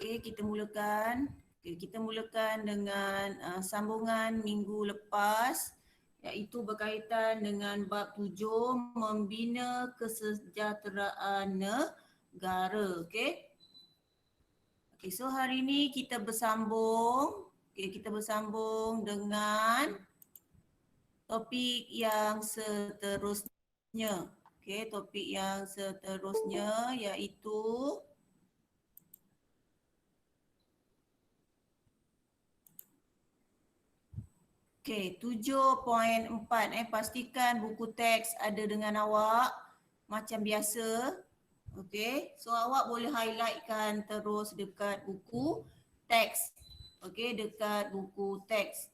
Okey, kita mulakan. Okey, kita mulakan dengan sambungan minggu lepas, iaitu berkaitan dengan bab 7, membina kesejahteraan negara. Okey. Okey, so hari ini kita bersambung. Okey, kita bersambung dengan topik yang seterusnya. Okey, topik yang seterusnya iaitu okey, 7.4 pastikan buku teks ada dengan awak macam biasa. Okey, so awak boleh highlightkan terus dekat buku teks. Okey, dekat buku teks.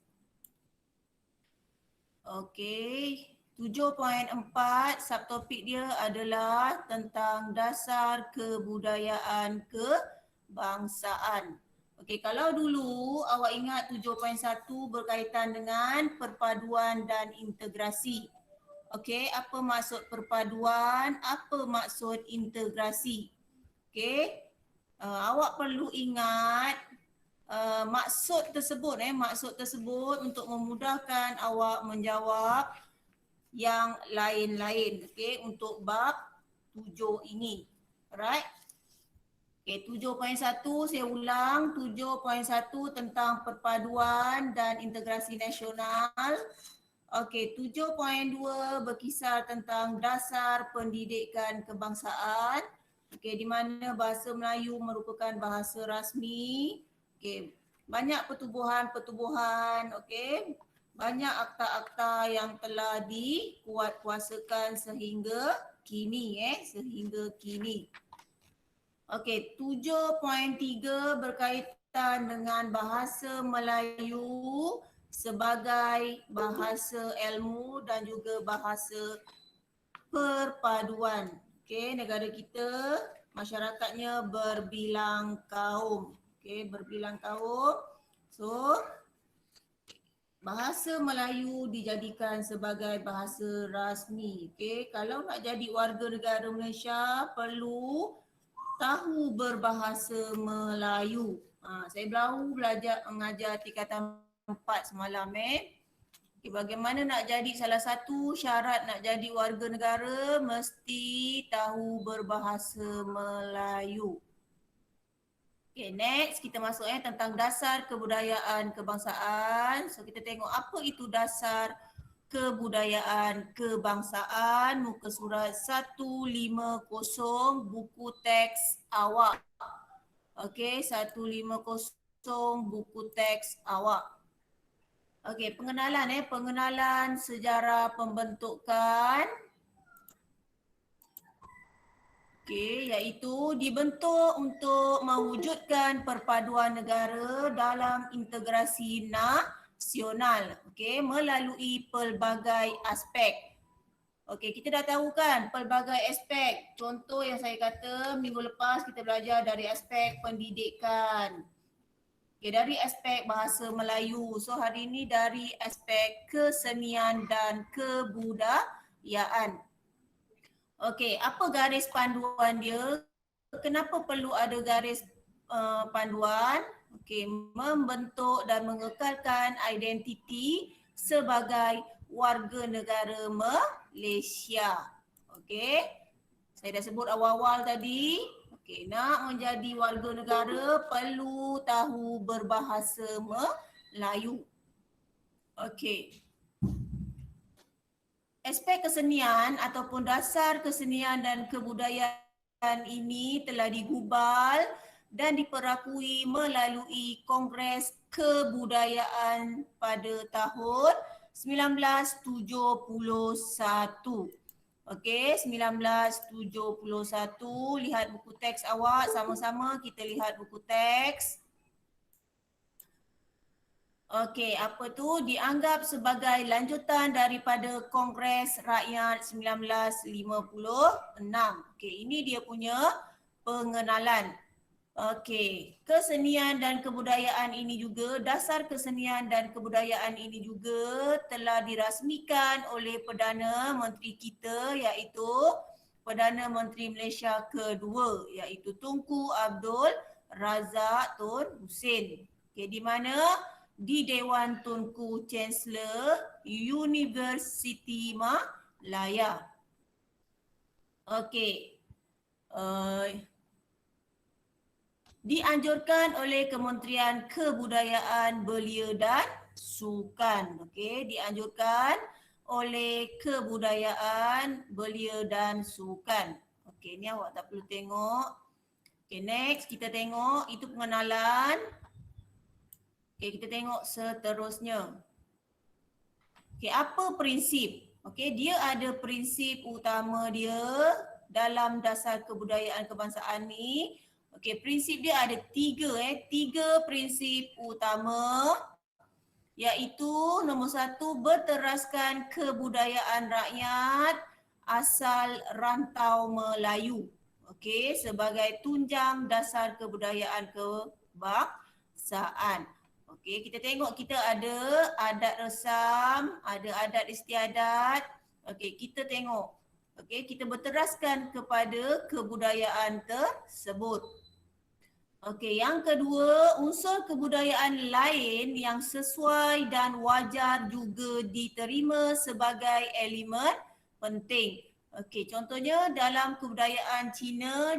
Okey, 7.4 subtopik dia adalah tentang dasar kebudayaan kebangsaan. Okey, kalau dulu awak ingat 7.1 berkaitan dengan perpaduan dan integrasi. Okey, apa maksud perpaduan? Apa maksud integrasi? Okey, awak perlu ingat maksud tersebut untuk memudahkan awak menjawab yang lain-lain. Okey, untuk bab 7 ini. Alright. Okey, 7.1 saya ulang, 7.1 tentang perpaduan dan integrasi nasional. Okey, 7.2 berkisar tentang dasar pendidikan kebangsaan. Okey, di mana bahasa Melayu merupakan bahasa rasmi. Okey, banyak pertubuhan, okey. Banyak akta-akta yang telah dikuatkuasakan sehingga kini, sehingga kini. Okey, 7.3 berkaitan dengan bahasa Melayu sebagai bahasa ilmu dan juga bahasa perpaduan. Okey, negara kita masyarakatnya berbilang kaum. Okey, berbilang kaum. So, bahasa Melayu dijadikan sebagai bahasa rasmi. Okey, kalau nak jadi warga negara Malaysia perlu tahu berbahasa Melayu. Saya baru mengajar tingkatan 4 semalam. Okay, bagaimana nak jadi salah satu syarat nak jadi warga negara mesti tahu berbahasa Melayu. Okay, next kita masuk tentang dasar kebudayaan kebangsaan. So kita tengok apa itu dasar kebudayaan kebangsaan, muka surat 150 buku teks awak. Okey, 150 buku teks awak. Okey, pengenalan sejarah pembentukan. Okey, iaitu dibentuk untuk mewujudkan perpaduan negara dalam integrasi nasional, okey, melalui pelbagai aspek. Okey, kita dah tahu kan pelbagai aspek. Contoh yang saya kata minggu lepas kita belajar dari aspek pendidikan. Okey, dari aspek bahasa Melayu. So hari ini dari aspek kesenian dan kebudayaan. Okey, apa garis panduan dia? Kenapa perlu ada garis panduan? Okey, membentuk dan mengekalkan identiti sebagai warga negara Malaysia. Okey, saya dah sebut awal-awal tadi. Okey, nak menjadi warga negara perlu tahu berbahasa Melayu. Okey. Aspek kesenian ataupun dasar kesenian dan kebudayaan ini telah digubal dan diperakui melalui Kongres Kebudayaan pada tahun 1971. Okey, 1971. Lihat buku teks awak, sama-sama kita lihat buku teks. Okey, apa tu? Dianggap sebagai lanjutan daripada Kongres Rakyat 1956. Okey, ini dia punya pengenalan. Okey, kesenian dan kebudayaan ini juga, dasar kesenian dan kebudayaan ini juga telah dirasmikan oleh Perdana Menteri kita iaitu Perdana Menteri Malaysia kedua iaitu Tunku Abdul Razak Tun Hussein. Okey, di mana? Di Dewan Tunku Chancellor Universiti Malaya. Okey. Dianjurkan oleh Kementerian Kebudayaan, Belia dan Sukan. Okey, dianjurkan oleh Kebudayaan, Belia dan Sukan. Okey, ni awak tak perlu tengok. Okey, next kita tengok itu pengenalan. Okey, kita tengok seterusnya. Okey, apa prinsip? Okey, dia ada prinsip utama dia dalam dasar kebudayaan kebangsaan ni. Okey, prinsip dia ada tiga prinsip utama, iaitu nombor 1, berteraskan kebudayaan rakyat asal rantau Melayu. Okey, sebagai tunjang dasar kebudayaan kebangsaan. Okey, kita tengok kita ada adat resam, ada adat istiadat. Okey, kita tengok. Okey, kita berteraskan kepada kebudayaan tersebut. Okey, yang kedua, unsur kebudayaan lain yang sesuai dan wajar juga diterima sebagai elemen penting. Okey, contohnya dalam kebudayaan Cina,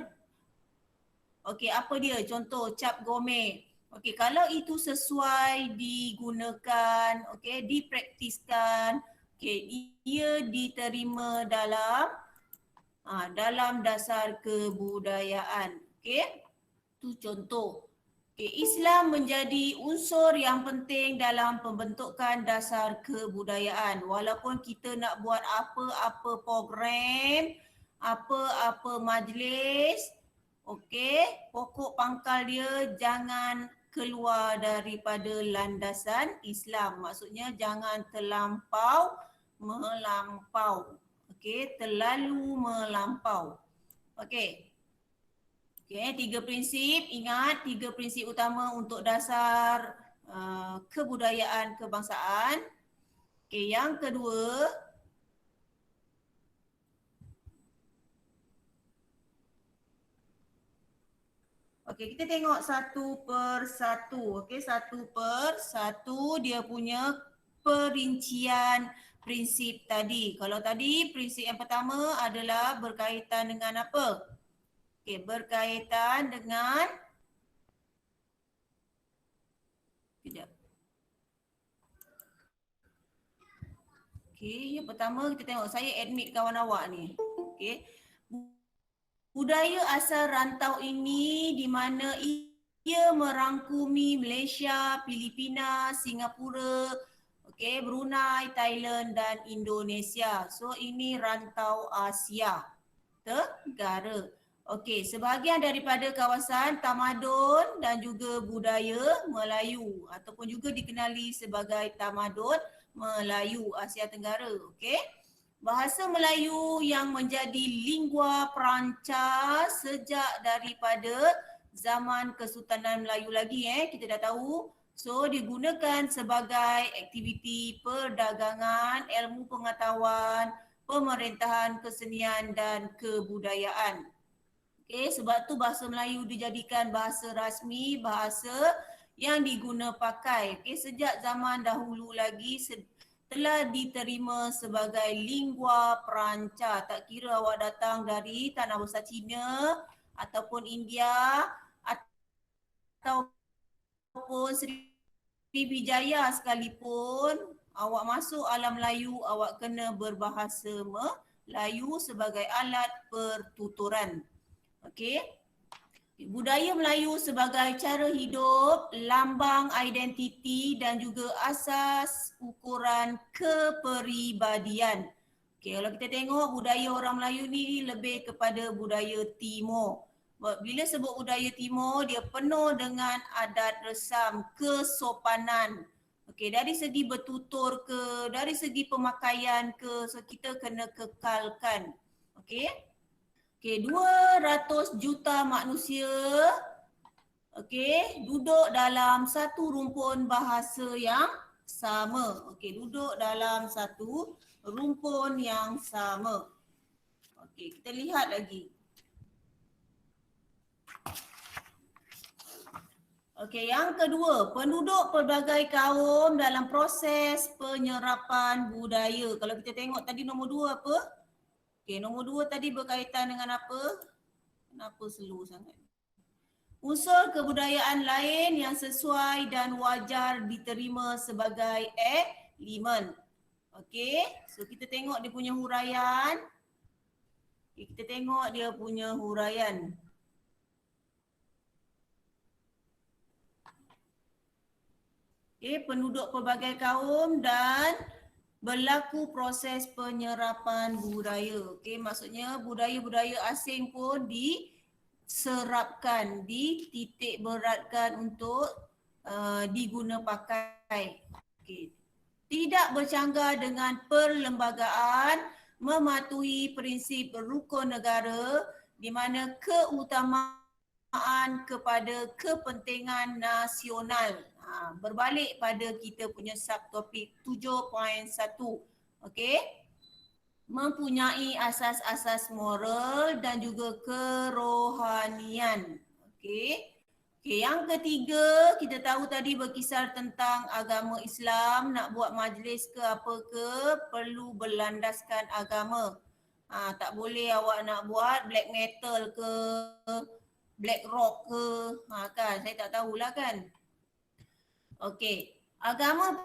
okey, apa dia? Contoh cap gome. Okey, kalau itu sesuai digunakan, okey, dipraktiskan, okey, ia diterima dalam dasar kebudayaan. Okey. Itu contoh. Okay, Islam menjadi unsur yang penting dalam pembentukan dasar kebudayaan. Walaupun kita nak buat apa-apa program, apa-apa majlis, pokok pangkal dia jangan keluar daripada landasan Islam. Maksudnya jangan terlampau melampau. Terlalu melampau. Tiga prinsip, ingat tiga prinsip utama untuk dasar kebudayaan kebangsaan. Yang kedua, kita tengok satu per satu. Satu per satu dia punya perincian prinsip tadi. Kalau tadi prinsip yang pertama adalah berkaitan dengan apa? Berkaitan dengan yang pertama kita tengok, saya admit kawan awak ni. Budaya asal rantau ini di mana ia merangkumi Malaysia, Filipina, Singapura, Brunei, Thailand dan Indonesia. So ini rantau Asia Tenggara. Sebahagian daripada kawasan tamadun dan juga budaya Melayu ataupun juga dikenali sebagai tamadun Melayu Asia Tenggara. Bahasa Melayu yang menjadi lingua franca sejak daripada zaman Kesultanan Melayu lagi kita dah tahu. So digunakan sebagai aktiviti perdagangan, ilmu pengetahuan, pemerintahan, kesenian dan kebudayaan. Sebab tu bahasa Melayu dijadikan bahasa rasmi, bahasa yang diguna pakai. Sejak zaman dahulu lagi telah diterima sebagai lingua franca. Tak kira awak datang dari tanah besar Cina ataupun India ataupun Sriwijaya sekalipun, awak masuk alam Melayu, awak kena berbahasa Melayu sebagai alat pertuturan. Budaya Melayu sebagai cara hidup, lambang identiti dan juga asas ukuran kepribadian. Kalau kita tengok budaya orang Melayu ni lebih kepada budaya timur. Bila sebut budaya timur, dia penuh dengan adat resam, kesopanan. Dari segi bertutur ke, dari segi pemakaian ke, so kita kena kekalkan. 200 juta manusia duduk dalam satu rumpun bahasa yang sama. Duduk dalam satu rumpun yang sama. Kita lihat lagi. Okey, yang kedua, penduduk pelbagai kaum dalam proses penyerapan budaya. Kalau kita tengok tadi nombor 2 apa? Okey, nombor 2 tadi berkaitan dengan apa? Kenapa slow sangat? Unsur kebudayaan lain yang sesuai dan wajar diterima sebagai elemen. Okey, so kita tengok dia punya huraian. Okay, kita tengok dia punya huraian. Okay, penduduk pelbagai kaum dan berlaku proses penyerapan budaya. Okay, maksudnya budaya-budaya asing pun diserapkan, dititik beratkan untuk diguna pakai. Okay. Tidak bercanggah dengan perlembagaan, mematuhi prinsip rukun negara di mana keutamaan kepada kepentingan nasional. Berbalik pada kita punya subtopik 7.1. Okey. Mempunyai asas-asas moral dan juga kerohanian. Okey. Okey, yang ketiga, kita tahu tadi berkisar tentang agama Islam, nak buat majlis ke apa ke, perlu berlandaskan agama. Tak boleh awak nak buat black metal ke, black rock ke, kan, saya tak tahulah kan. Okey, agama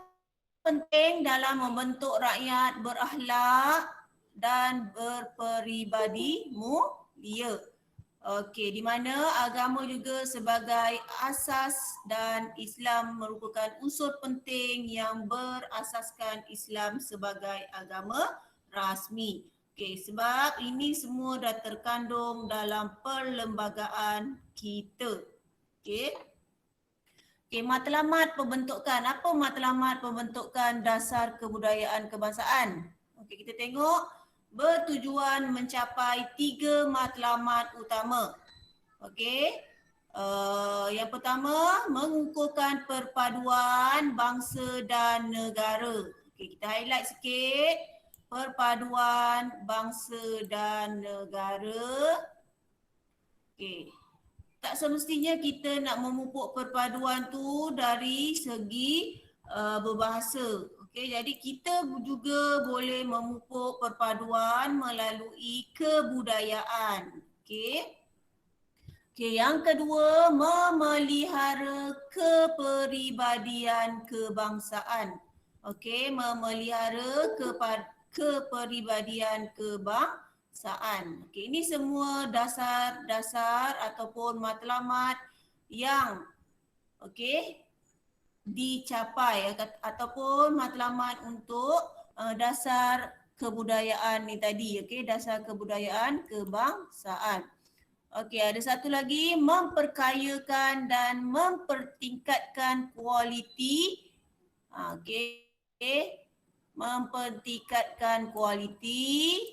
penting dalam membentuk rakyat berakhlak dan berperibadi mulia. Okey, di mana agama juga sebagai asas dan Islam merupakan unsur penting yang berasaskan Islam sebagai agama rasmi. Okey, sebab ini semua dah terkandung dalam perlembagaan kita. Okey. Okay, matlamat pembentukan. Apa matlamat pembentukan dasar kebudayaan kebangsaan? Okey, kita tengok bertujuan mencapai 3 matlamat utama. Okey. Yang pertama, mengukuhkan perpaduan bangsa dan negara. Okey, kita highlight sikit. Perpaduan bangsa dan negara. Okey. Tak semestinya kita nak memupuk perpaduan tu dari segi berbahasa. Okey, jadi kita juga boleh memupuk perpaduan melalui kebudayaan. Okey. Okey, yang kedua, memelihara kepribadian kebangsaan. Okey, memelihara kepribadian kebangsaan. Okey, ini semua dasar-dasar ataupun matlamat yang dicapai ataupun matlamat untuk dasar kebudayaan ni tadi, dasar kebudayaan kebangsaan. Okey, ada satu lagi, memperkayakan dan mempertingkatkan kualiti. Mempertingkatkan kualiti,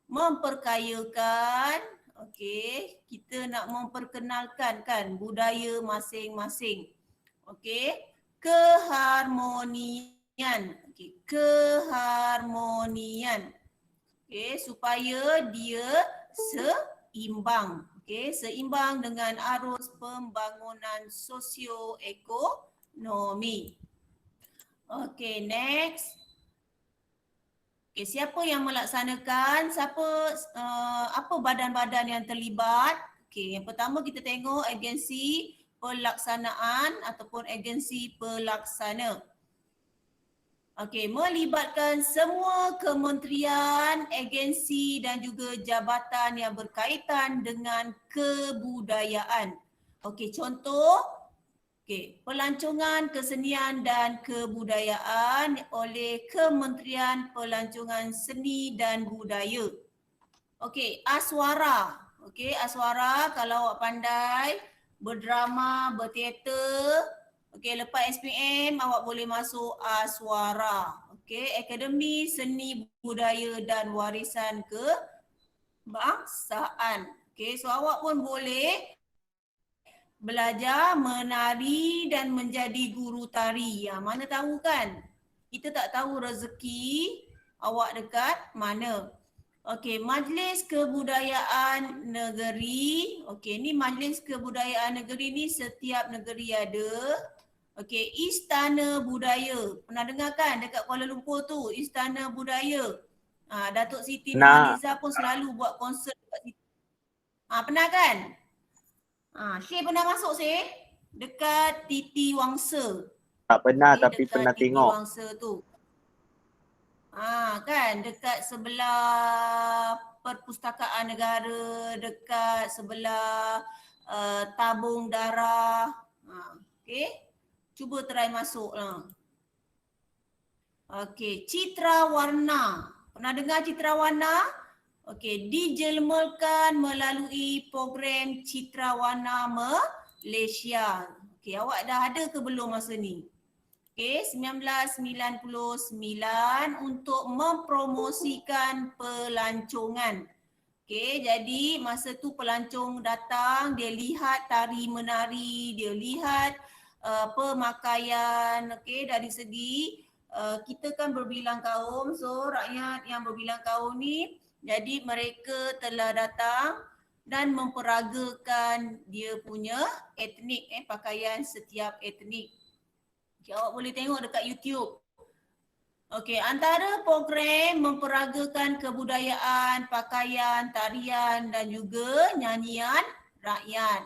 memperkayakan, kita nak memperkenalkan kan budaya masing-masing. Keharmonian, keharmonian. Supaya dia seimbang. Seimbang dengan arus pembangunan sosioekonomi. Next. Siapa yang melaksanakan, apa badan-badan yang terlibat? Yang pertama kita tengok agensi pelaksanaan ataupun agensi pelaksana. Melibatkan semua kementerian, agensi dan juga jabatan yang berkaitan dengan kebudayaan. Contoh, pelancongan kesenian dan kebudayaan oleh Kementerian Pelancongan Seni dan Budaya. Aswara. Aswara kalau awak pandai berdrama, berteater, lepas SPM awak boleh masuk Aswara. Akademi Seni Budaya dan Warisan Kebangsaan. So awak pun boleh belajar menari dan menjadi guru tari. Mana tahu kan? Kita tak tahu rezeki awak dekat mana. Okey, Majlis Kebudayaan Negeri. Okey, ni Majlis Kebudayaan Negeri ni setiap negeri ada. Okey, Istana Budaya. Pernah dengar kan dekat Kuala Lumpur tu, Istana Budaya. Datuk Siti Nurhaliza pun selalu buat konsert dekat situ. Pernah kan? Syed pernah masuk Syed? Dekat Titi Wangsa. Tak pernah Okey, tapi pernah tengok. Titi Wangsa tu. Kan dekat sebelah Perpustakaan Negara, dekat sebelah tabung darah. Okey. Cuba try masuk lah. Okey, Citra Warna. Pernah dengar Citra Warna? Okey, dijelmakan melalui program Citra Warna Malaysia. Okey, awak dah ada ke belum masa ni? Okey, 1999 untuk mempromosikan pelancongan. Okey, jadi masa tu pelancong datang, dia lihat tari menari, dia lihat pemakaian. Okey, dari segi kita kan berbilang kaum, so rakyat yang berbilang kaum ni, jadi mereka telah datang dan memperagakan dia punya etnik, pakaian setiap etnik. Okay, awak boleh tengok dekat YouTube. Okey, antara program memperagakan kebudayaan, pakaian, tarian dan juga nyanyian rakyat.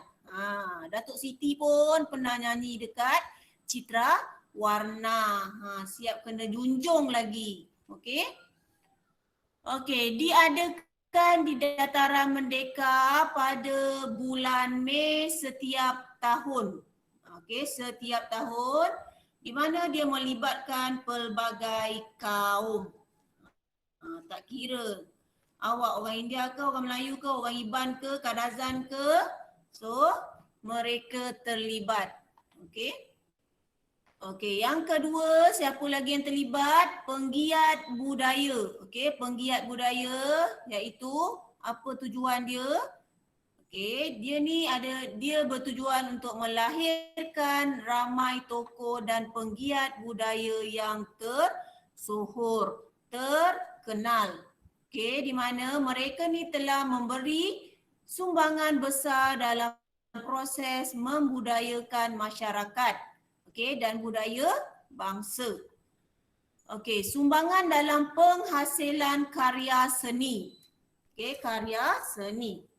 Datuk Siti pun pernah nyanyi dekat Citra Warna. Siap kena junjung lagi. Okey. Okey, diadakan di Dataran Merdeka pada bulan Mei setiap tahun. Okey, setiap tahun. Di mana dia melibatkan pelbagai kaum. Tak kira awak orang India ke, orang Melayu ke, orang Iban ke, Kadazan ke. So, mereka terlibat. Okey. Okey, yang kedua, siapa lagi yang terlibat? Penggiat budaya. Okey, penggiat budaya iaitu apa tujuan dia? Okey, dia bertujuan untuk melahirkan ramai tokoh dan penggiat budaya yang tersohor, terkenal. Okey, di mana mereka ni telah memberi sumbangan besar dalam proses membudayakan masyarakat. Okey, dan budaya bangsa. Okey, sumbangan dalam penghasilan karya seni. Okey, karya seni.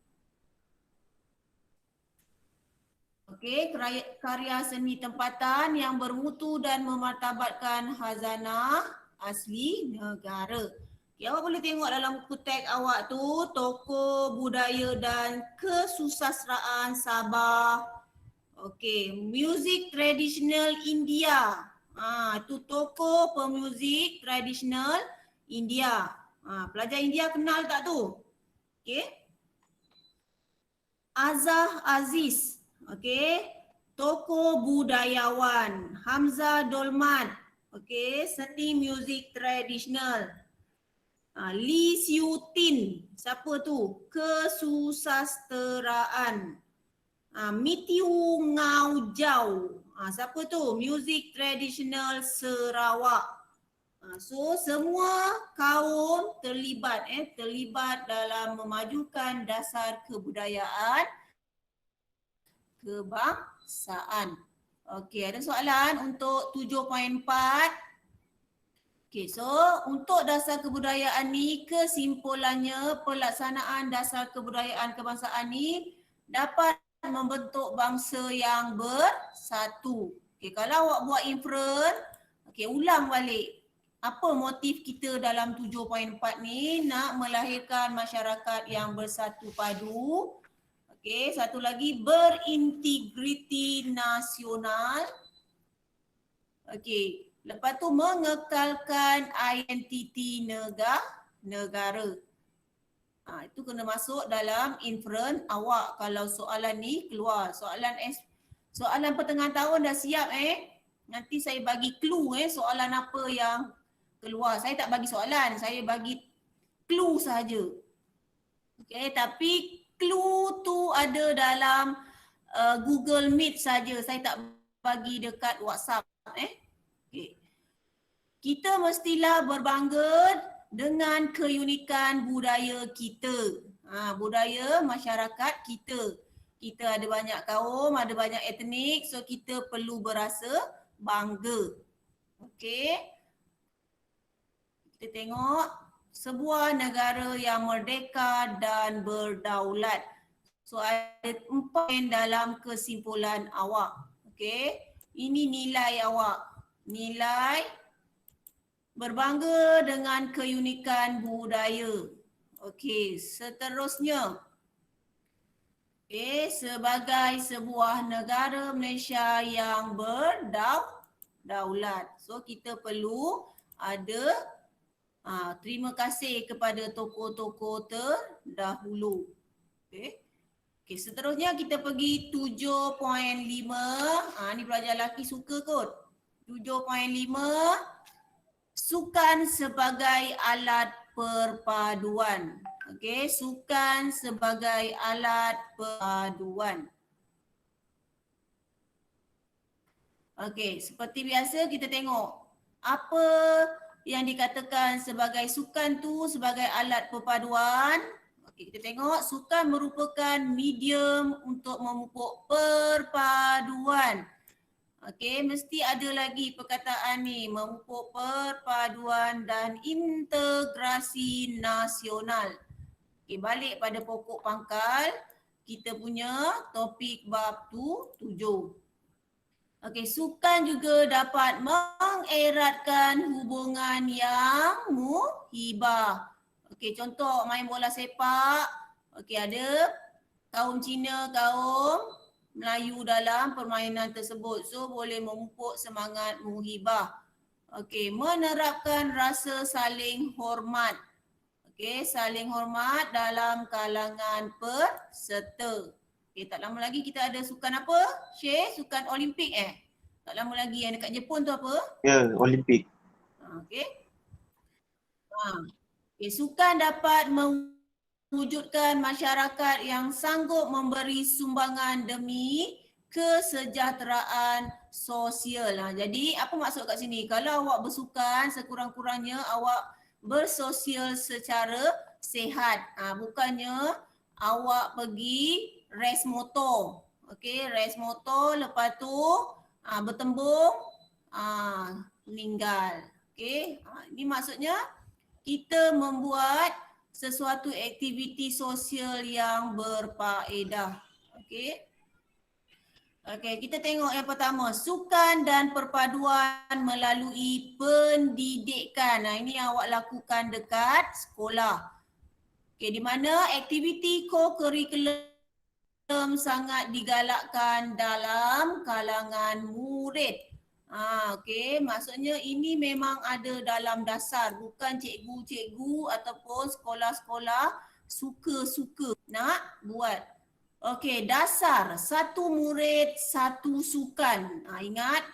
Okey, karya seni tempatan yang bermutu dan memartabatkan khazanah asli negara. Okay, awak boleh tengok dalam buku teks awak tu, tokoh budaya dan kesusasteraan Sabah. Okey, muzik tradisional India. Tu tokoh pemuzik tradisional India. Pelajar India kenal tak tu? Okey. Azah Aziz. Okey, tokoh budayawan. Hamzah Dolmat. Okey, seni muzik tradisional. Lee Siu Tin. Siapa tu? Kesusasteraan. Mitiu Ngau Jau. Siapa tu? Muzik tradisional Sarawak. So semua kaum terlibat dalam memajukan dasar kebudayaan kebangsaan. Okey, ada soalan untuk 7.4. Okey, so untuk dasar kebudayaan ni, kesimpulannya pelaksanaan dasar kebudayaan kebangsaan ni dapat membentuk bangsa yang bersatu. Okey, kalau awak buat inferen, okey, ulang balik. Apa motif kita dalam 7.4 ni? Nak melahirkan masyarakat yang bersatu padu. Okey, satu lagi berintegriti nasional. Okey, lepas tu mengekalkan identiti negara. Itu kena masuk dalam inferen awak kalau soalan ni keluar. Soalan pertengahan tahun dah siap Nanti saya bagi clue soalan apa yang keluar. Saya tak bagi soalan, saya bagi clue saja. Okey, tapi clue tu ada dalam Google Meet saja. Saya tak bagi dekat WhatsApp Okay. Kita mestilah berbangga dengan keunikan budaya kita. Budaya masyarakat kita. Kita ada banyak kaum, ada banyak etnik, so kita perlu berasa bangga. Okey. Kita tengok sebuah negara yang merdeka dan berdaulat. So ada 4 dalam kesimpulan awak. Okey. Ini nilai awak. Nilai berbangga dengan keunikan budaya. Okey, seterusnya. Sebagai sebuah negara Malaysia yang berdaulat. So kita perlu ada terima kasih kepada tokoh-tokoh terdahulu. Okey. Okey, seterusnya kita pergi 7.5. Ni pelajar lelaki suka kot. 7.5. Sukan sebagai alat perpaduan. Okey, sukan sebagai alat perpaduan. Okey, seperti biasa kita tengok apa yang dikatakan sebagai sukan tu sebagai alat perpaduan. Okey, kita tengok sukan merupakan medium untuk memupuk perpaduan. Okey, mesti ada lagi perkataan ni, memupuk perpaduan dan integrasi nasional. Okey, balik pada pokok pangkal, kita punya topik bab 7. Okey, sukan juga dapat mengeratkan hubungan yang muhibah. Okey, contoh main bola sepak. Okey, ada kaum Cina, kaum Melayu dalam permainan tersebut. So boleh memupuk semangat muhibah. Okey, menerapkan rasa saling hormat. Okey, saling hormat dalam kalangan peserta. Okey, tak lama lagi kita ada sukan apa? Syekh, sukan Olimpik Tak lama lagi yang dekat Jepun tu apa? Ya, Olimpik. Okey. Okay, sukan dapat mewujudkan masyarakat yang sanggup memberi sumbangan demi kesejahteraan sosial. Jadi apa maksud kat sini? Kalau awak bersukan, sekurang-kurangnya awak bersosial secara sihat. Bukannya awak pergi race motor. Okey, race motor lepas tu bertembung meninggal. Okey, ini maksudnya kita membuat sesuatu aktiviti sosial yang berfaedah. Okey. Okey, kita tengok yang pertama, sukan dan perpaduan melalui pendidikan. Ini awak lakukan dekat sekolah. Okey, di mana aktiviti co-curriculum sangat digalakkan dalam kalangan murid. Okey, maksudnya ini memang ada dalam dasar, bukan cikgu-cikgu ataupun sekolah-sekolah suka-suka nak buat. Okey, dasar satu murid satu sukan. Ingat,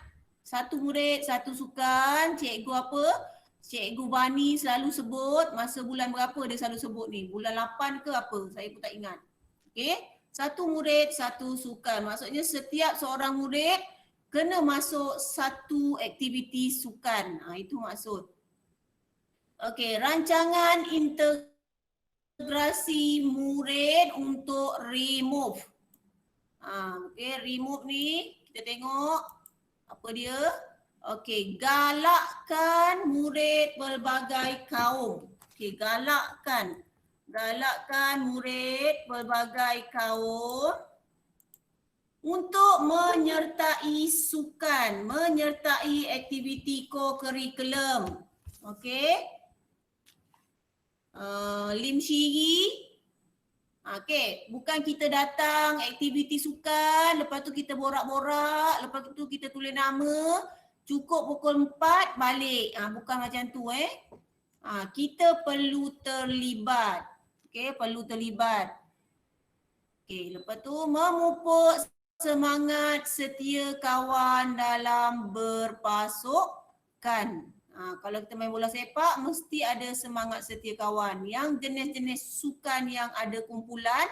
satu murid satu sukan. Cikgu apa? Cikgu Bani selalu sebut masa bulan berapa dia selalu sebut ni? Bulan 8 ke apa? Saya pun tak ingat. Okey, satu murid satu sukan. Maksudnya setiap seorang murid kena masuk satu aktiviti sukan. Itu maksud. Okey, rancangan integrasi murid untuk remove. Okey, remove ni kita tengok apa dia. Okey, galakkan murid pelbagai kaum. Okey, galakkan murid pelbagai kaum untuk menyertai sukan, menyertai aktiviti co-curriculum. Okey. Lim Shiri. Okey, bukan kita datang aktiviti sukan, lepas tu kita borak-borak, lepas tu kita tulis nama, cukup pukul 4 balik. Bukan macam tu kita perlu terlibat. Okey, perlu terlibat. Okey, lepas tu memupuk semangat setia kawan dalam berpasukan. Kalau kita main bola sepak, mesti ada semangat setia kawan. Yang jenis-jenis sukan yang ada kumpulan,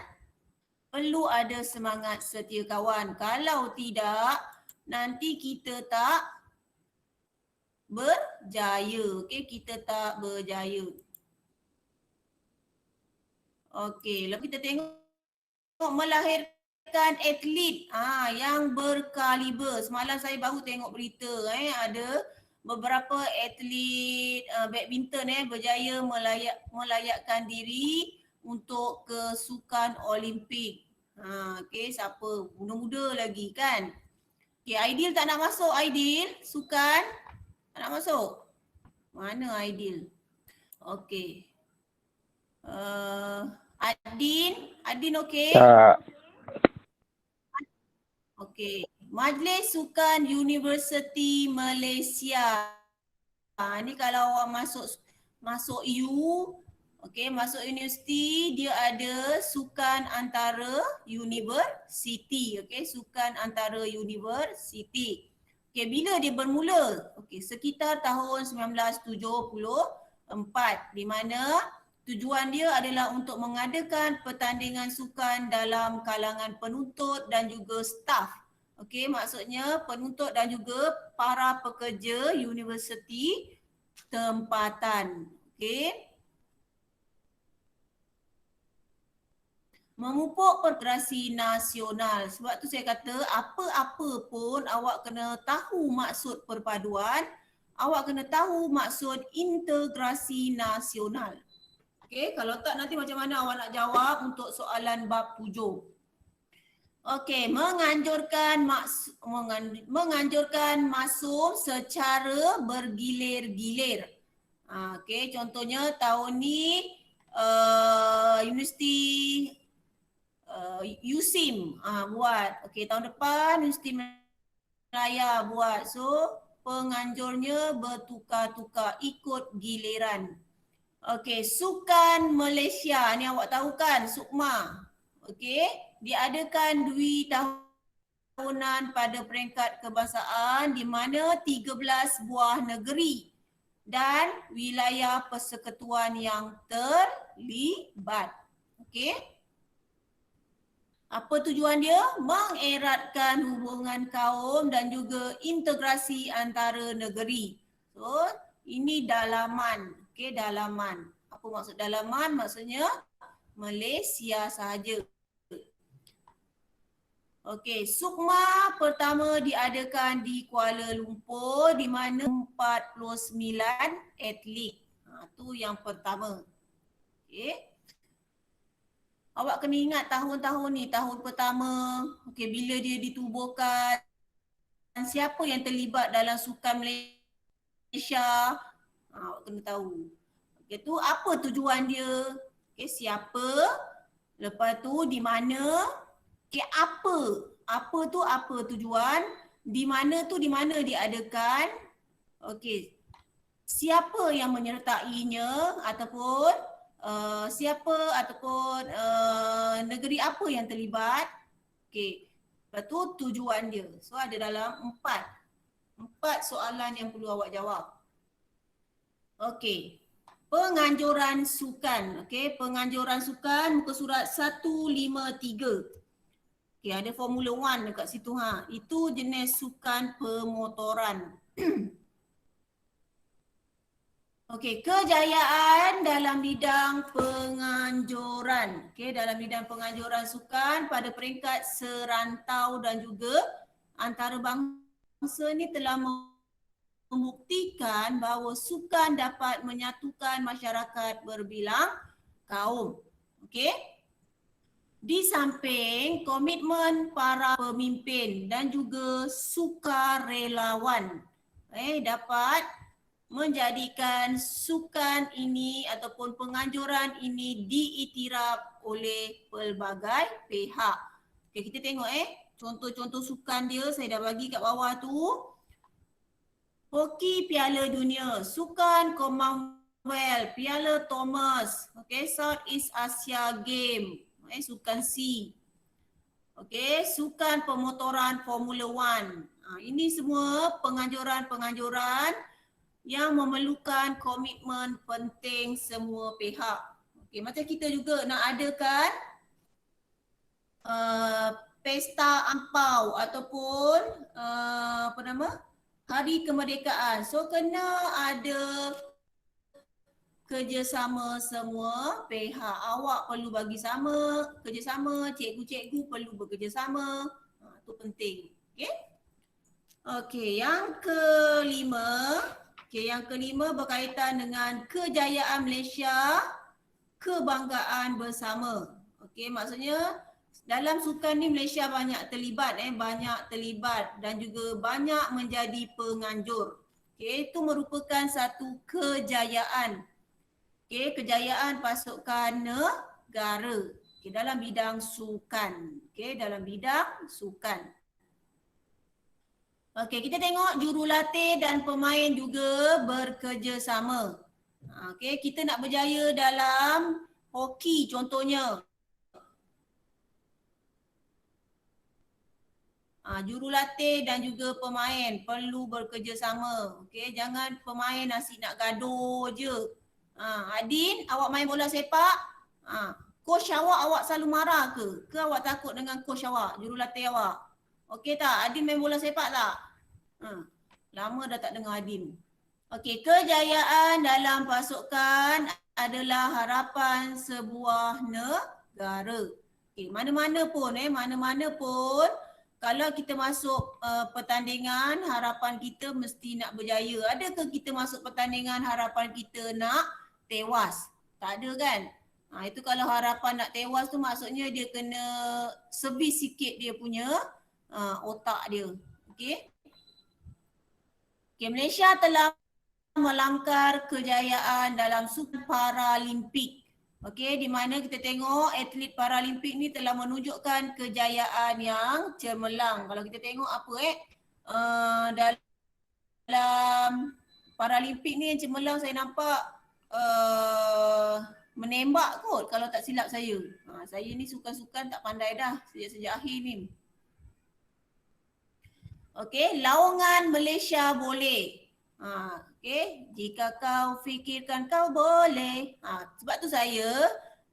perlu ada semangat setia kawan. Kalau tidak, nanti kita tak berjaya. Okey, kita tak berjaya. Okey, lalu kita tengok melahirkan atlet yang berkaliber. Semalam saya baru tengok berita ada beberapa atlet badminton berjaya melayakkan diri untuk ke sukan Olimpik. Okey, siapa? Muda-muda lagi kan? Okey, Aidil tak nak masuk Aidil? Sukan? Tak nak masuk? Mana Aidil? Okey. Adin okey? Tak. Okey. Majlis Sukan Universiti Malaysia. Ni kalau awak masuk U, okey, masuk universiti, dia ada sukan antara universiti, okey, sukan antara universiti. Okey, bila dia bermula? Okey, sekitar tahun 1974 di mana tujuan dia adalah untuk mengadakan pertandingan sukan dalam kalangan penuntut dan juga staf. Okey, maksudnya penuntut dan juga para pekerja universiti tempatan. Okey. Memupuk pergerakan nasional. Sebab tu saya kata apa-apa pun awak kena tahu maksud perpaduan, awak kena tahu maksud integrasi nasional. Okey, kalau tak nanti macam mana awak nak jawab untuk soalan bab 7. Okey, menganjurkan masum secara bergilir-gilir. Okey, contohnya tahun ni Universiti USIM buat. Okey, tahun depan Universiti Melaya buat. So, penganjurnya bertukar-tukar ikut giliran. Okey, Sukan Malaysia ni awak tahu kan, SUKMA. Okey, diadakan 2 tahunan pada peringkat kebangsaan di mana 13 buah negeri dan wilayah persekutuan yang terlibat. Okey. Apa tujuan dia? Mengeratkan hubungan kaum dan juga integrasi antara negeri. So, ini dalaman. Okey, dalaman. Apa maksud dalaman? Maksudnya Malaysia sahaja. Okey, SUKMA pertama diadakan di Kuala Lumpur di mana 49 atlet. Tu yang pertama. Okey. Awak kena ingat tahun-tahun ni, tahun pertama, okey, bila dia ditubuhkan, siapa yang terlibat dalam sukan Malaysia, awak kena tahu. Okey, tu apa tujuan dia, okey, siapa, lepas tu di mana, okey, apa tu apa tujuan, di mana tu di mana diadakan, okey, siapa yang menyertainya ataupun siapa ataupun negeri apa yang terlibat. Okey. Lepas tu tujuan dia. So ada dalam 4 soalan yang perlu awak jawab. Okey. Penganjuran sukan. Okey, penganjuran sukan muka surat 153. Okey, ada Formula 1 dekat situ Itu jenis sukan pemotoran. Okey, kejayaan dalam bidang penganjuran. Okey, dalam bidang penganjuran sukan pada peringkat serantau dan juga antarabangsa ni telah membuktikan bahawa sukan dapat menyatukan masyarakat berbilang kaum. Okey? Di samping komitmen para pemimpin dan juga sukarelawan dapat menjadikan sukan ini ataupun penganjuran ini diiktiraf oleh pelbagai pihak. Okay, kita tengok contoh-contoh sukan dia saya dah bagi kat bawah tu. Hoki Piala Dunia, Sukan Commonwealth, Piala Thomas, okay, Southeast Asia Game, Sukan C. Okay, Sukan Pemotoran Formula 1. Ini semua penganjuran-penganjuran yang memerlukan komitmen penting semua pihak. Okey, macam kita juga nak adakan pesta ampau ataupun Hari Kemerdekaan. So kena ada kerjasama semua pihak. Awak perlu bagi sama kerjasama, cikgu-cikgu perlu bekerjasama. Itu penting. Okey. Okey, yang kelima. Okey, yang kelima berkaitan dengan kejayaan Malaysia, kebanggaan bersama. Okey, maksudnya dalam sukan ni Malaysia banyak terlibat dan juga banyak menjadi penganjur. Okey, itu merupakan satu kejayaan. Okey, kejayaan pasukan negara. Okey, dalam bidang sukan. Okey, dalam bidang sukan. Okey, kita tengok jurulatih dan pemain juga bekerjasama. Okey, kita nak berjaya dalam hoki contohnya. Jurulatih dan juga pemain perlu bekerjasama. Okey, jangan pemain asyik nak gaduh je. Adin, awak main bola sepak, coach awak selalu marah ke? Ke awak takut dengan coach awak, jurulatih awak? Okey tak? Adin main bola sepak tak? Lama dah tak dengar Adin. Okey, kejayaan dalam pasukan adalah harapan sebuah negara. Okey, mana-mana pun kalau kita masuk pertandingan, harapan kita mesti nak berjaya. Adakah kita masuk pertandingan harapan kita nak tewas? Tak ada kan? Itu kalau harapan nak tewas tu maksudnya dia kena sebis sikit dia punya otak dia. Okey. Okay, Malaysia telah melangkar kejayaan dalam sukan Paralimpik. Okey, di mana kita tengok atlet Paralimpik ni telah menunjukkan kejayaan yang cemerlang. Kalau kita tengok dalam Paralimpik ni yang cemerlang saya nampak menembak kot kalau tak silap saya. Saya ni sukan-sukan tak pandai dah sejak akhir ni. Okey, laungan Malaysia boleh. Okey, jika kau fikirkan kau boleh. Sebab tu saya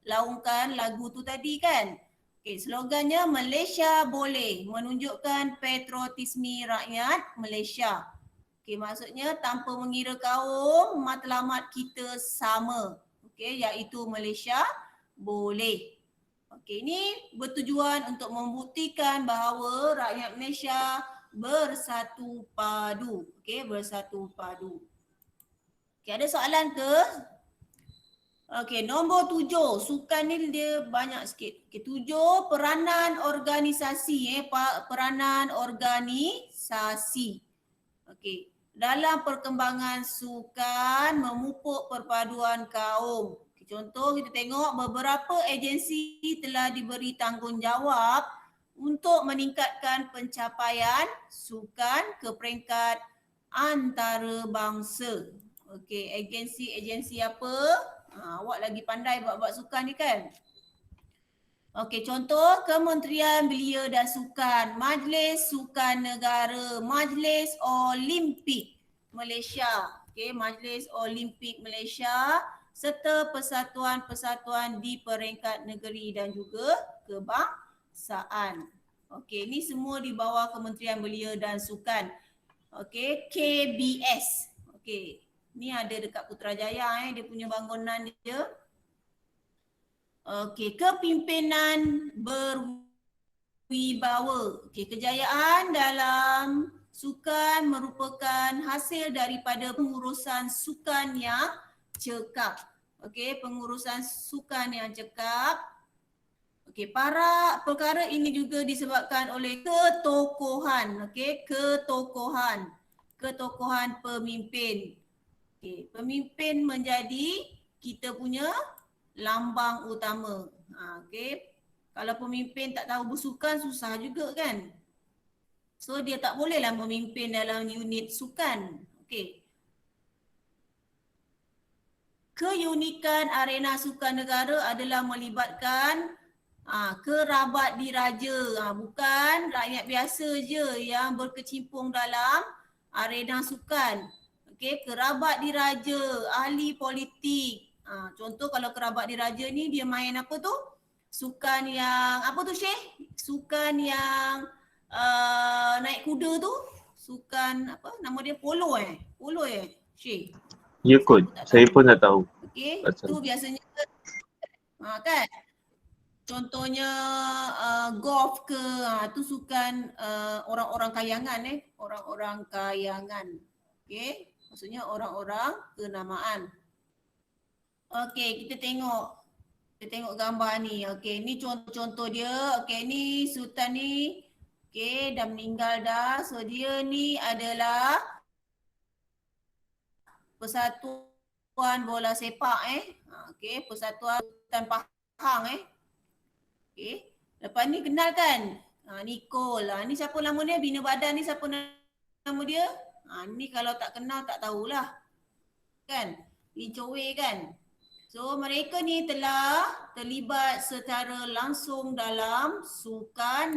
laungkan lagu tu tadi kan. Okey, slogannya Malaysia boleh, menunjukkan patriotisme rakyat Malaysia. Okey, maksudnya tanpa mengira kaum, matlamat kita sama. Okey, iaitu Malaysia boleh. Okey, ini bertujuan untuk membuktikan bahawa rakyat Malaysia bersatu padu. Okey, bersatu padu. Okey, ada soalan ke? Okey, nombor 7. Sukan ni dia banyak sikit. Okey, 7 peranan organisasi peranan organisasi. Okey, dalam perkembangan sukan memupuk perpaduan kaum. Okey, contoh kita tengok beberapa agensi telah diberi tanggungjawab untuk meningkatkan pencapaian sukan ke peringkat antarabangsa. Okey, agensi apa? Awak lagi pandai buat sukan ni kan? Okey, contoh Kementerian Belia dan Sukan, Majlis Sukan Negara, Majlis Olimpik Malaysia. Okey, Majlis Olimpik Malaysia serta persatuan-persatuan di peringkat negeri dan juga kebangsaan. Okey, ini semua di bawah Kementerian Belia dan Sukan. Okey, KBS. Okey, ni ada dekat Putrajaya dia punya bangunan dia. Okey, kepimpinan berwibawa. Okey, kejayaan dalam sukan merupakan hasil daripada pengurusan sukan yang cekap. Okey, pengurusan sukan yang cekap. Okey, para perkara ini juga disebabkan oleh ketokohan. Okey, ketokohan pemimpin. Okey, pemimpin menjadi kita punya lambang utama. Okey, kalau pemimpin tak tahu bersukan susah juga kan. So dia tak bolehlah memimpin dalam unit sukan. Okey. Keunikan arena sukan negara adalah melibatkan kerabat diraja. Bukan rakyat biasa je yang berkecimpung dalam arena sukan. Okey, kerabat diraja, ahli politik. Contoh kalau kerabat diraja ni dia main apa tu? Sukan yang apa tu Syekh? Sukan yang naik kuda tu. Sukan apa nama dia? Polo Syekh? Ya kot, saya pun tak tahu. Okey, itu biasanya kan. Contohnya golf ke, tu sukan orang-orang kayangan orang-orang kayangan. Okey, maksudnya orang-orang kenamaan. Okey, kita tengok gambar ni. Okey, ni contoh-contoh dia. Okey, ni sultan ni okey dah meninggal dah. So dia ni adalah Persatuan Bola Sepak Okey, Persatuan Sultan Pahang Okey. Lepas ni kenal kan? Nicole. Ni siapa nama dia? Bina badan ni siapa nama dia? Ni kalau tak kenal tak tahulah. Kan? Lin Chow Wei kan? So mereka ni telah terlibat secara langsung dalam sukan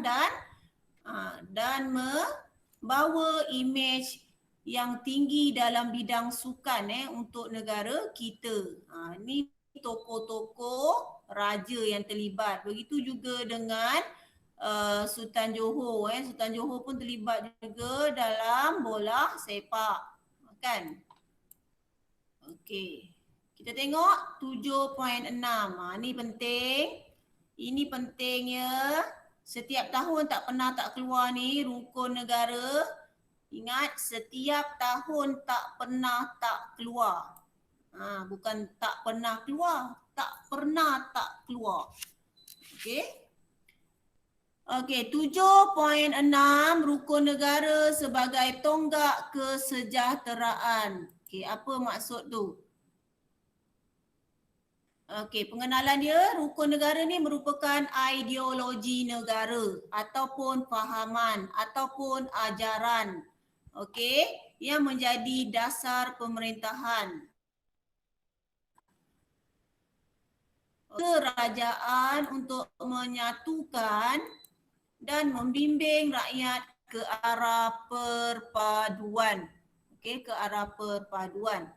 dan membawa imej yang tinggi dalam bidang sukan untuk negara kita. Ni tokoh-tokoh raja yang terlibat. Begitu juga dengan Sultan Johor. Sultan Johor pun terlibat juga dalam bola sepak. Kan? Okey. Kita tengok 7.6. Ni penting. Ini pentingnya. Setiap tahun tak pernah tak keluar ni rukun negara. Ingat, setiap tahun tak pernah tak keluar. Bukan tak pernah keluar, tak pernah tak keluar. Okey. Okey, 7.6 rukun negara sebagai tonggak kesejahteraan. Okey, apa maksud tu? Okey, pengenalan dia, rukun negara ni merupakan ideologi negara ataupun fahaman ataupun ajaran. Okey, yang menjadi dasar pemerintahan. Kerajaan untuk menyatukan dan membimbing rakyat ke arah perpaduan. Okey, ke arah perpaduan.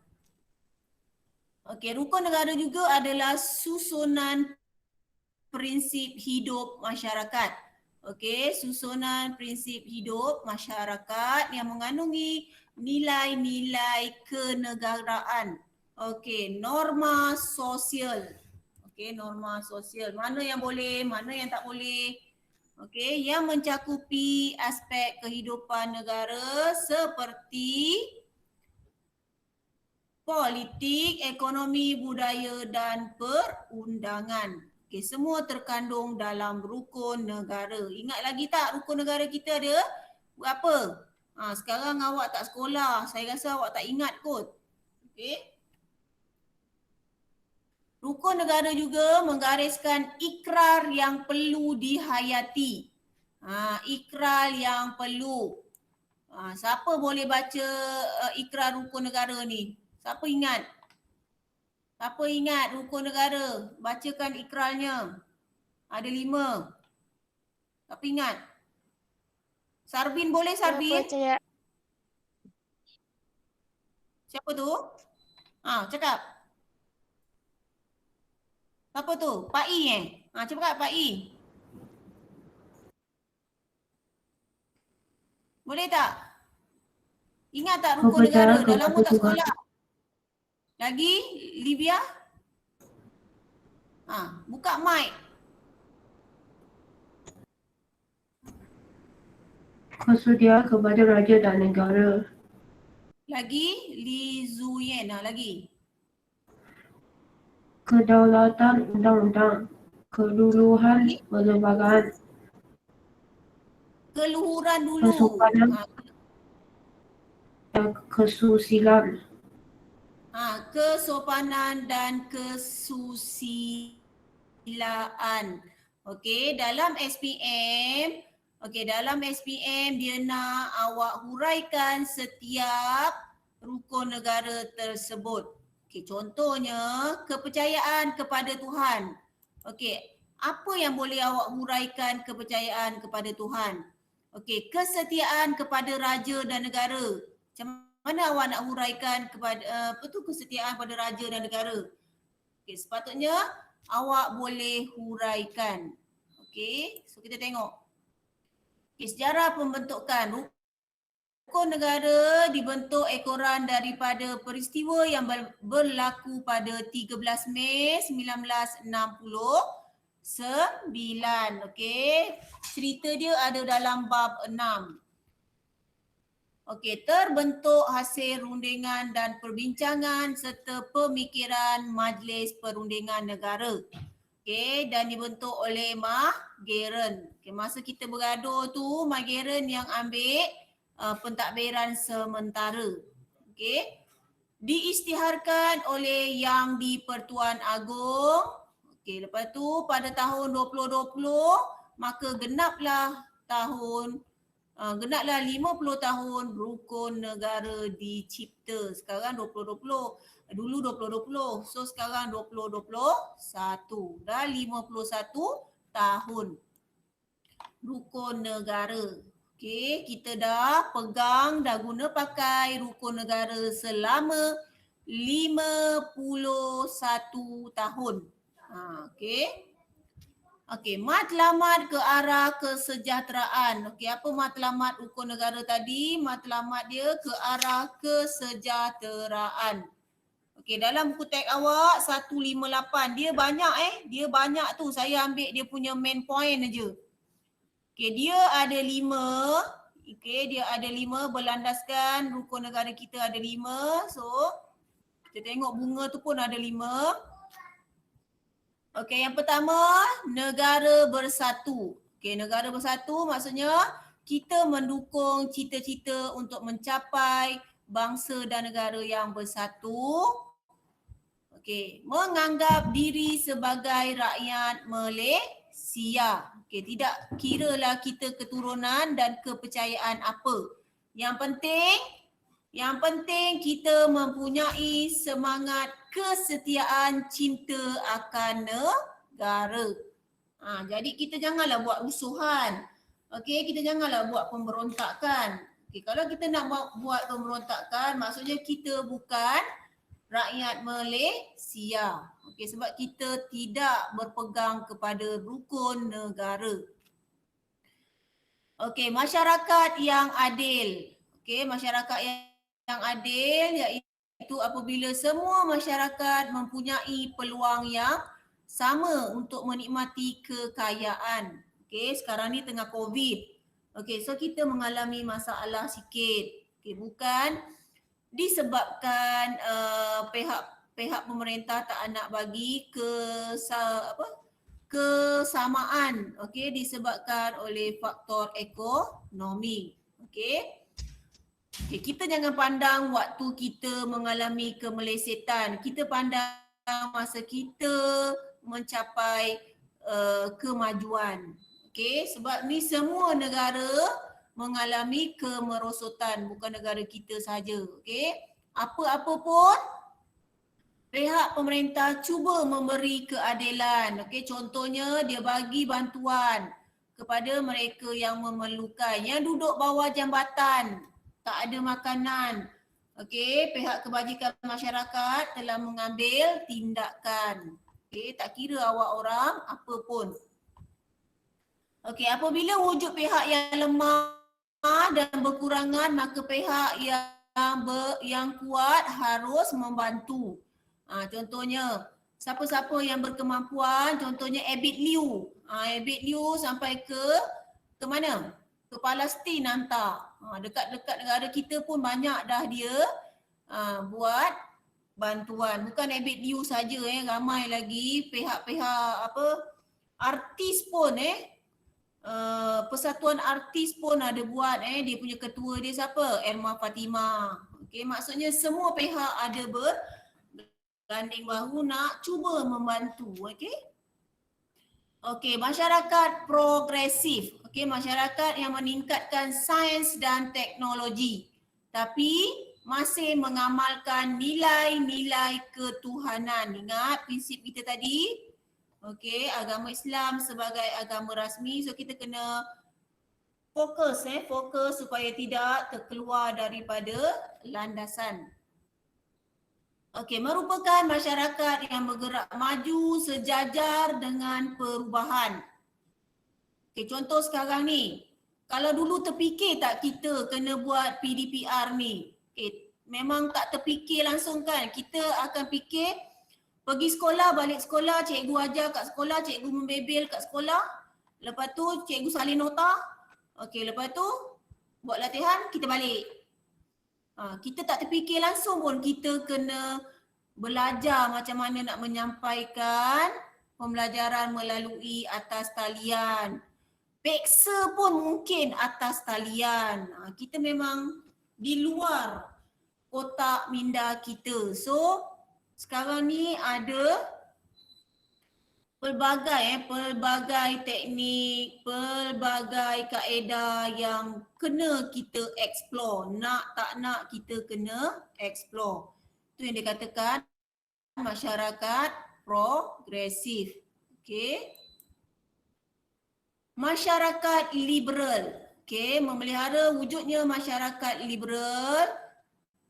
Okey, rukun negara juga adalah susunan prinsip hidup masyarakat. Okey, susunan prinsip hidup masyarakat yang mengandungi nilai-nilai kenegaraan. Okey, norma sosial. Okey, norma sosial. Mana yang boleh, mana yang tak boleh. Okey, yang mencakupi aspek kehidupan negara seperti politik, ekonomi, budaya dan perundangan. Okey, semua terkandung dalam rukun negara. Ingat lagi tak rukun negara kita ada berapa? Sekarang awak tak sekolah, saya rasa awak tak ingat kot. Okey. Rukun negara juga menggariskan ikrar yang perlu dihayati. Ikrar yang perlu. Siapa boleh baca ikrar rukun negara ni? Siapa ingat? Siapa ingat rukun negara? Bacakan ikrarnya. Ada 5. Siapa ingat? Sarbin boleh Sarbin? Saya. Siapa tu? Cakap. Siapa tu? Pak I cepat Pak I. Boleh tak? Ingat tak rukun negara? Dah lama tak sekolah. Lagi? Livia? Buka mic. Bersedia kepada raja dan negara. Lagi? Li Zuyen. Lagi? Kedaulatan undang-undang. Keluluhan perlembagaan. Keluhuran dulu. Kesopanan dan kesusilaan. Kesopanan dan kesusilaan. Okey, dalam SPM, dia nak awak huraikan setiap rukun negara tersebut. Okey, contohnya kepercayaan kepada Tuhan. Okey, apa yang boleh awak huraikan kepercayaan kepada Tuhan? Okey, kesetiaan kepada raja dan negara. Macam mana awak nak huraikan kepada kesetiaan pada raja dan negara? Okey, sepatutnya awak boleh huraikan. Okey, so kita tengok. Okey, sejarah pembentukan Rukun negara dibentuk ekoran daripada peristiwa yang berlaku pada 13 Mei 1969. Okey, cerita dia ada dalam bab 6. Okey, terbentuk hasil rundingan dan perbincangan serta pemikiran Majlis Perundingan Negara. Okey, dan dibentuk oleh Mahgeren. Okey, masa kita bergaduh tu Mahgeren yang ambil pentadbiran sementara. Okey. Diisytiharkan oleh Yang di-Pertuan Agong. Okey, lepas tu pada tahun 2020 maka genaplah 50 tahun rukun negara dicipta. Sekarang 2020. Dulu 2020. So sekarang 2021. Dah 51 tahun rukun negara. Okey, kita dah pegang, dah guna pakai rukun negara selama 51 tahun. Okey. Okey, matlamat ke arah kesejahteraan. Okey, apa matlamat rukun negara tadi? Matlamat dia ke arah kesejahteraan. Okey, dalam buku teks awak 158, dia banyak dia banyak tu. Saya ambil dia punya main point aja. Okey, dia ada 5. Okey, dia ada 5 berlandaskan rukun negara kita ada 5. So, kita tengok bunga tu pun ada 5. Okey, yang pertama, negara bersatu. Okey, negara bersatu maksudnya kita mendukung cita-cita untuk mencapai bangsa dan negara yang bersatu. Okey, menganggap diri sebagai rakyat Malaysia. Okey, tidak kiralah kita keturunan dan kepercayaan apa. Yang penting kita mempunyai semangat kesetiaan cinta akan negara. Jadi kita janganlah buat rusuhan. Okey, kita janganlah buat pemberontakan. Okey, kalau kita nak buat pemberontakan maksudnya kita bukan rakyat Malaysia. Okey, sebab kita tidak berpegang kepada rukun negara. Okey, masyarakat yang adil. Okey, masyarakat yang adil iaitu apabila semua masyarakat mempunyai peluang yang sama untuk menikmati kekayaan. Okey, sekarang ni tengah COVID. Okey, so kita mengalami masalah sikit. Okey, bukan disebabkan pihak pemerintah tak nak bagi kesamaan, okey, disebabkan oleh faktor ekonomi. Okey. Okey, kita jangan pandang waktu kita mengalami kemelesetan. Kita pandang masa kita mencapai kemajuan. Okey, sebab ni semua negara mengalami kemerosotan, bukan negara kita sahaja. Okey. Apa-apa pun pihak pemerintah cuba memberi keadilan. Okey, contohnya dia bagi bantuan kepada mereka yang memerlukan, yang duduk bawah jambatan, tak ada makanan. Okey, pihak kebajikan masyarakat telah mengambil tindakan. Okey, tak kira awak orang apa pun. Okey, apabila wujud pihak yang lemah dan berkurangan, maka pihak yang kuat harus membantu. Contohnya, siapa-siapa yang berkemampuan, contohnya Abid Liu. Abid Liu sampai ke mana? Ke Palestin hantar. Dekat-dekat negara kita pun banyak dah dia buat bantuan. Bukan Abid Liu saja, ramai lagi pihak-pihak artis pun Persatuan Artis pun ada buat dia punya ketua dia siapa? Erma Fatimah. Okey, maksudnya semua pihak ada berganding bahu nak cuba membantu. Okey. Okey, masyarakat progresif. Okey, masyarakat yang meningkatkan sains dan teknologi tapi masih mengamalkan nilai-nilai ketuhanan. Ingat prinsip kita tadi? Okey, agama Islam sebagai agama rasmi, so kita kena fokus supaya tidak terkeluar daripada landasan. Okey, merupakan masyarakat yang bergerak maju sejajar dengan perubahan. Okey, contoh sekarang ni, Kalau dulu terfikir tak kita kena buat PDPR ni? Memang tak terfikir langsung kan? Kita akan fikir pergi sekolah, balik sekolah, cikgu ajar kat sekolah, cikgu membebel kat sekolah. Lepas tu cikgu salin nota. Lepas tu buat latihan, kita balik. Kita tak terfikir langsung pun kita kena belajar macam mana nak menyampaikan pembelajaran melalui atas talian. Peksa pun mungkin atas talian. Kita memang di luar kotak minda kita. So sekarang ni ada pelbagai teknik, pelbagai kaedah yang kena kita explore. Nak tak nak kita kena explore. Itu yang dikatakan masyarakat progresif. Okey. Masyarakat liberal. Memelihara wujudnya masyarakat liberal.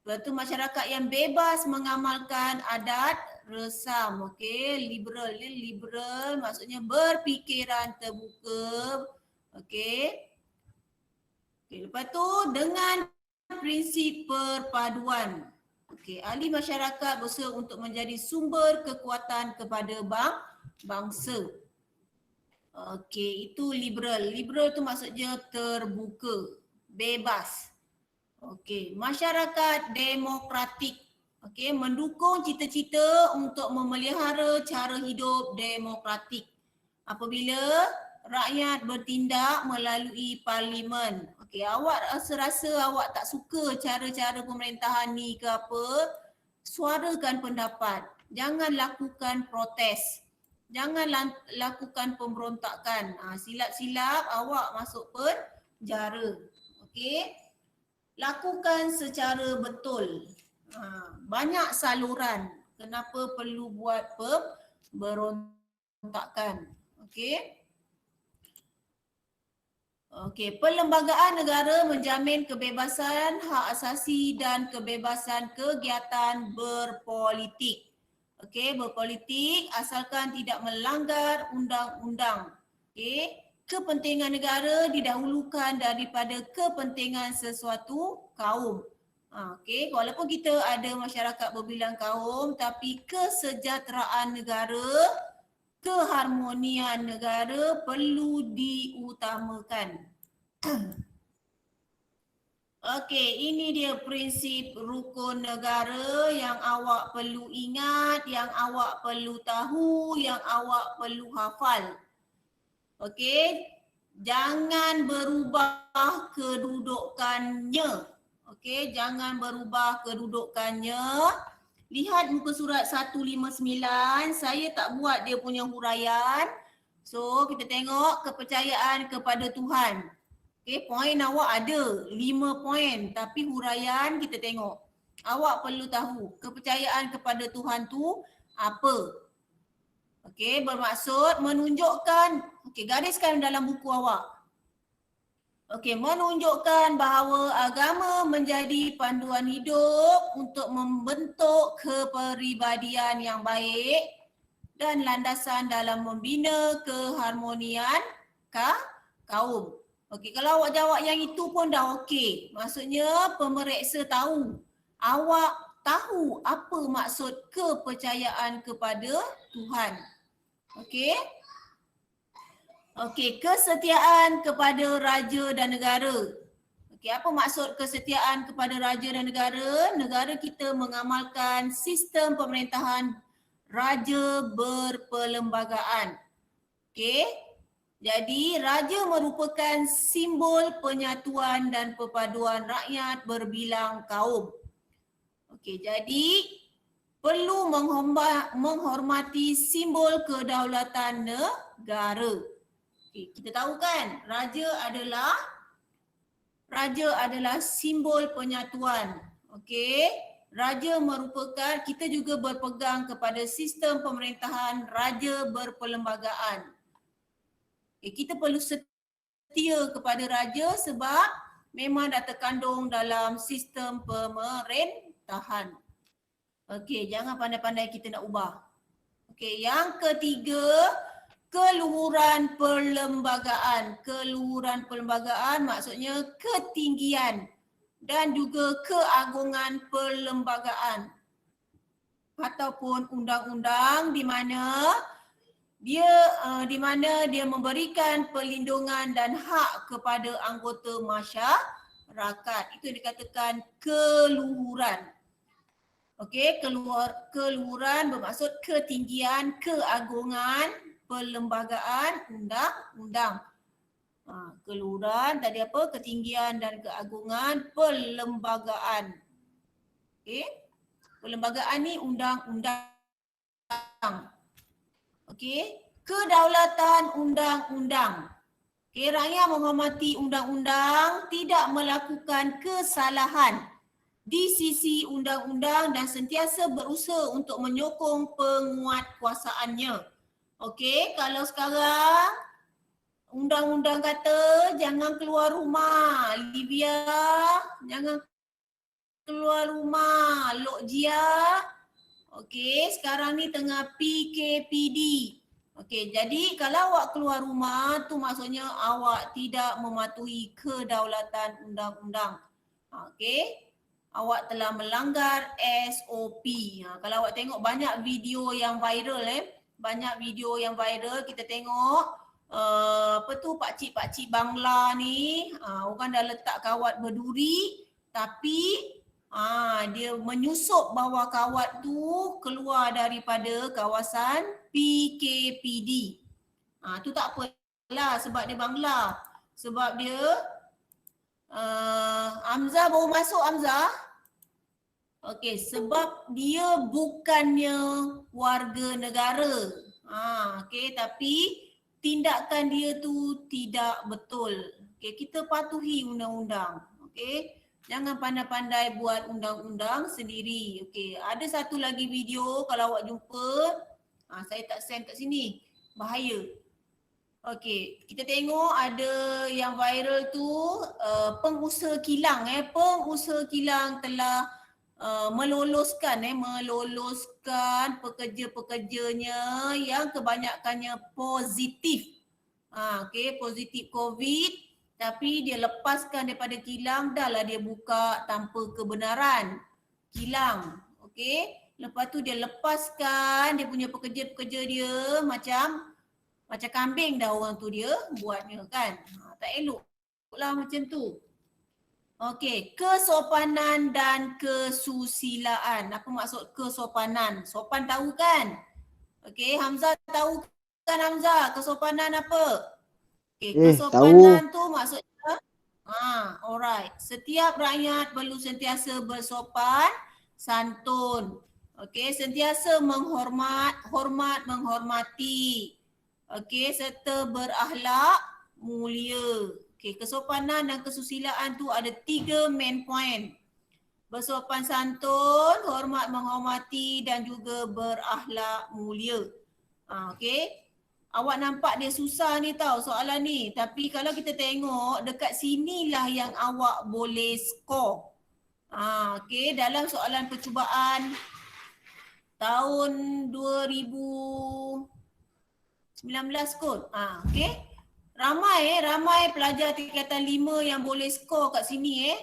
Lepas tu masyarakat yang bebas mengamalkan adat resam. Liberal. Liberal maksudnya berfikiran terbuka. Lepas tu dengan prinsip perpaduan. Ahli masyarakat berusaha untuk menjadi sumber kekuatan kepada bangsa. Itu liberal. Liberal tu maksudnya terbuka, bebas. Masyarakat demokratik. Mendukung cita-cita untuk memelihara cara hidup demokratik. Apabila rakyat bertindak melalui parlimen. Awak rasa awak tak suka cara-cara pemerintahan ni ke apa, suarakan pendapat. Jangan lakukan protes. Jangan lakukan pemberontakan. Silap-silap awak masuk penjara. Lakukan secara betul. Banyak saluran. Kenapa perlu buat pemberontakan? Perlembagaan negara menjamin kebebasan hak asasi dan kebebasan kegiatan berpolitik. Berpolitik asalkan tidak melanggar undang-undang. Kepentingan negara didahulukan daripada kepentingan sesuatu kaum. Walaupun kita ada masyarakat berbilang kaum, tapi kesejahteraan negara, keharmonian negara perlu diutamakan. Ini dia prinsip rukun negara yang awak perlu ingat, yang awak perlu tahu, yang awak perlu hafal. Jangan berubah kedudukannya. Jangan berubah kedudukannya. Lihat muka surat 159, saya tak buat dia punya huraian. So kita tengok kepercayaan kepada Tuhan. Poin awak ada 5 poin, tapi huraian kita tengok. Awak perlu tahu kepercayaan kepada Tuhan tu apa. Bermaksud menunjukkan, gariskan dalam buku awak. Menunjukkan bahawa agama menjadi panduan hidup untuk membentuk kepribadian yang baik dan landasan dalam membina keharmonian kaum. Kalau awak jawab yang itu pun dah okey. Maksudnya pemeriksa tahu. Awak tahu apa maksud kepercayaan kepada Tuhan. Kesetiaan kepada raja dan negara. Apa maksud kesetiaan kepada raja dan negara? Negara kita mengamalkan sistem pemerintahan raja berperlembagaan. Jadi raja merupakan simbol penyatuan dan perpaduan rakyat berbilang kaum. Jadi perlu menghormati simbol kedaulatan negara. Kita tahu kan, raja adalah simbol penyatuan. Raja merupakan, kita juga berpegang kepada sistem pemerintahan raja berperlembagaan. Kita perlu setia kepada raja sebab memang dah terkandung dalam sistem pemerintahan. Jangan pandai-pandai kita nak ubah. Yang ketiga, keluhuran perlembagaan. Keluhuran perlembagaan maksudnya ketinggian dan juga keagungan perlembagaan ataupun undang-undang di mana dia memberikan perlindungan dan hak kepada anggota masyarakat. Itu dikatakan keluhuran. Okey, keluhuran bermaksud ketinggian, keagungan, perlembagaan, undang-undang. Keluhuran tadi apa? Ketinggian dan keagungan perlembagaan. Okey. Perlembagaan ni undang-undang. Okey. Kedaulatan undang-undang. Okey, rakyat menghormati undang-undang, tidak melakukan kesalahan di sisi undang-undang dan sentiasa berusaha untuk menyokong penguatkuasaannya. Okey, kalau sekarang undang-undang kata jangan keluar rumah, Livia, jangan keluar rumah, Lok Jia. Okey, sekarang ni tengah PKPD. Okey, jadi kalau awak keluar rumah tu maksudnya awak tidak mematuhi kedaulatan undang-undang. Okey. Awak telah melanggar SOP. Kalau awak tengok banyak video yang viral banyak video yang viral kita tengok pakcik-pakcik Bangla ni orang dah letak kawat berduri tapi dia menyusup bawah kawat tu keluar daripada kawasan PKPD. Tu tak apalah sebab dia Bangla. Sebab dia Hamzah baru masuk Hamzah. Okey, sebab dia bukannya warga negara. Okey, tapi tindakan dia tu tidak betul. Okey, kita patuhi undang-undang. Okey, jangan pandai-pandai buat undang-undang sendiri. Okey, ada satu lagi video kalau awak jumpa, saya tak send kat sini. Bahaya. Okey, kita tengok ada yang viral tu pengusaha kilang pengusaha kilang telah meloloskan pekerja-pekerjanya yang kebanyakannya positif. Okey, positif COVID tapi dia lepaskan daripada kilang, dahlah dia buka tanpa kebenaran kilang. Okey, lepas tu dia lepaskan dia punya pekerja-pekerja dia macam kambing dah orang tu dia buatnya kan. Tak elok lah macam tu. Okey, kesopanan dan kesusilaan. Apa maksud kesopanan? Sopan tahu kan? Okey, Hamzah tahu kan Hamzah? Kesopanan apa? Okey, kesopanan tu maksudnya alright. Setiap rakyat perlu sentiasa bersopan santun. Okey, sentiasa menghormati. Okey, serta berakhlak mulia. Okey, kesopanan dan kesusilaan tu ada 3 main point. Bersopan santun, hormat menghormati dan juga berakhlak mulia. Okey. Awak nampak dia susah ni tau soalan ni. Tapi kalau kita tengok dekat sinilah yang awak boleh skor. Okey, dalam soalan percubaan tahun 2019 kot. Okey. Ramai pelajar tingkatan 5 yang boleh skor kat sini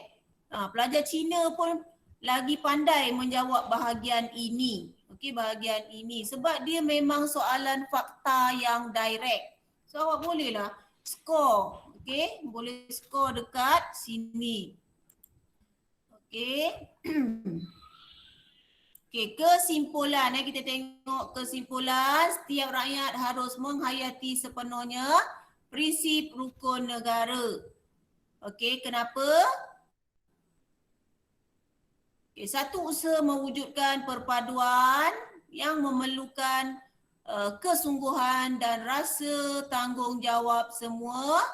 pelajar Cina pun lagi pandai menjawab bahagian ini. Okey, bahagian ini sebab dia memang soalan fakta yang direct. So awak bolehlah skor. Okey, boleh skor dekat sini. Okey. Okey, kesimpulan kita tengok kesimpulan. Setiap rakyat harus menghayati sepenuhnya prinsip rukun negara. Okey, kenapa? Okay, satu, usaha mewujudkan perpaduan yang memerlukan kesungguhan dan rasa tanggungjawab semua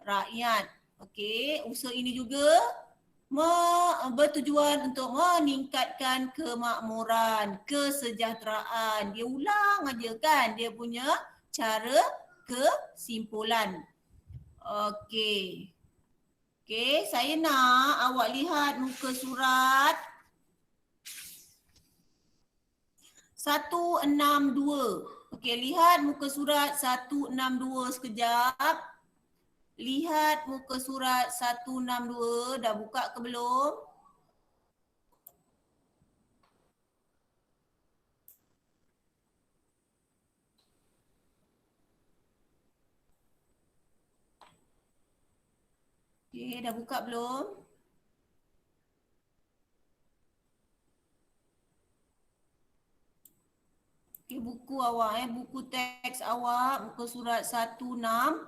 rakyat. Okey, usaha ini juga bertujuan untuk meningkatkan kemakmuran, kesejahteraan. Dia ulang aja kan dia punya cara kesimpulan. Okey. Okey, saya nak awak lihat muka surat 162. Okey, lihat muka surat 162 sekejap. Lihat muka surat 162, dah buka ke belum? Okey, dah buka belum? Okey, buku awak buku teks awak muka surat 162.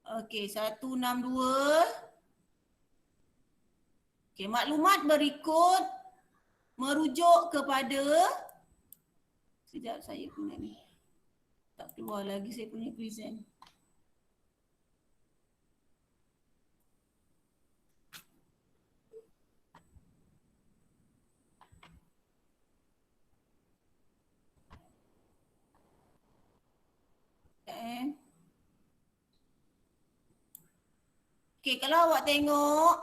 Okey, 162. Okey, maklumat berikut merujuk kepada sekejap saya punya ni. Tak keluar lagi saya punya present. Okey, kalau awak tengok